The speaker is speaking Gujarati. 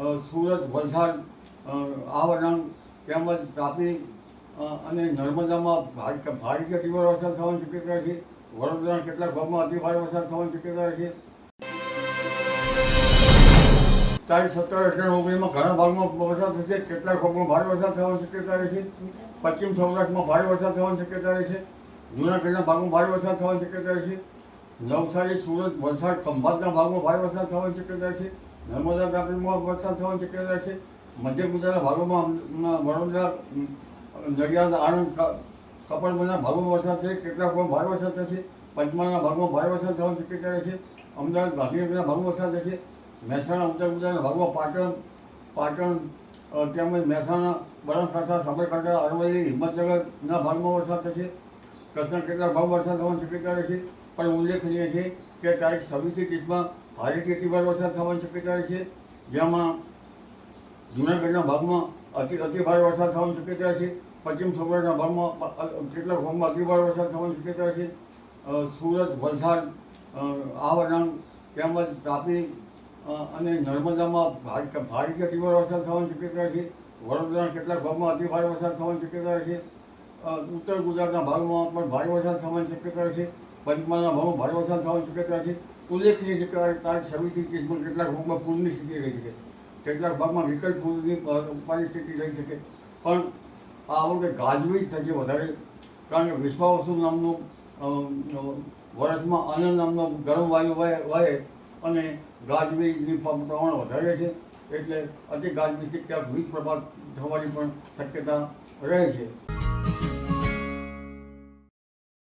સુરત, વલસાડ, આવરણ તેમજ તાપી અને નર્મદામાં ભારેથી અતિભારે વરસાદ થવાની શક્યતા છે. વડોદરાના કેટલાક ભાગમાં અતિભારે વરસાદ થવાની શક્યતા છે. તારીખ 17-18-19 ઘણા ભાગમાં વરસાદ થશે. કેટલાક ભાગમાં ભારે વરસાદ થવાની શક્યતા રહેશે. પશ્ચિમ સૌરાષ્ટ્રમાં ભારે વરસાદ થવાની શક્યતા રહેશે. જૂનાગઢના ભાગમાં ભારે વરસાદ થવાની શક્યતા રહેશે. નવસારી, સુરત, વલસાડ, ખંભાતના ભાગમાં ભારે વરસાદ થવાની શક્યતા છે. નર્મદા તાપીમાં વરસાદ થવાની શક્યતા છે. મધ્ય ગુજરાતના ભાગોમાં વડોદરા, નડિયાદ, આણંદ, કપડવંજના ભાગોમાં વરસાદ થશે. કેટલાક ભાગમાં ભારે વરસાદ થશે. પંચમહાલના ભાગમાં ભારે વરસાદ થવાની શક્યતા રહેશે. અમદાવાદ, ગાંધીનગરના ભાગમાં વરસાદ થશે. મહેસાણા, ઉત્તર ગુજરાતના ભાગમાં પાટણ તેમજ મહેસાણા, બનાસકાંઠા, સાબરકાંઠા, અરવલ્લી, હિંમતનગરના ભાગમાં વરસાદ થશે. કચ્છના કેટલાક ભાગમાં વરસાદ થવાની શક્યતા રહેશે. પણ ઉલ્લેખનીય છે કે તારીખ 26-30 ભારેથી અતિભારે વરસાદ થવાની શક્યતા રહેશે. જેમાં જૂનાગઢના ભાગમાં અતિભારે વરસાદ થવાની શક્યતા છે. પશ્ચિમ સૌરાષ્ટ્રના ભાગમાં કેટલાક ભાગમાં અતિભારે વરસાદ થવાની શક્યતા છે. સુરત, વલસાડ, આવરણ તેમજ તાપી અને નર્મદામાં ભારેથી અતિભારે વરસાદ થવાની શક્યતા છે. વડોદરાના કેટલાક ભાગમાં અતિભારે વરસાદ થવાની શક્યતા છે. ઉત્તર ગુજરાતના ભાગમાં પણ ભારે વરસાદ થવાની શક્યતા છે. પંચમહાલના ભાગમાં ભારે વરસાદ થવાની શક્યતા છે. ઉલ્લેખનીય છે કે તારીખ 26-30 કેટલાક ભાગમાં પૂરની સ્થિતિ રહી શકે. કેટલાક ભાગમાં વિકટ પૂરની પરિસ્થિતિ રહી શકે. પણ આ વખતે ગાજવીજ થશે વધારે, કારણ કે વિશ્વાવસુ નામનો વર્ષમાં આનંદ નામનો ગરમ વાયુ વહે અને ગાજવીજની પ્રમાણ વધારે છે. એટલે અતિ ગાજવીજથી ક્યાંક વીજ પ્રપાત થવાની પણ શક્યતા રહે છે.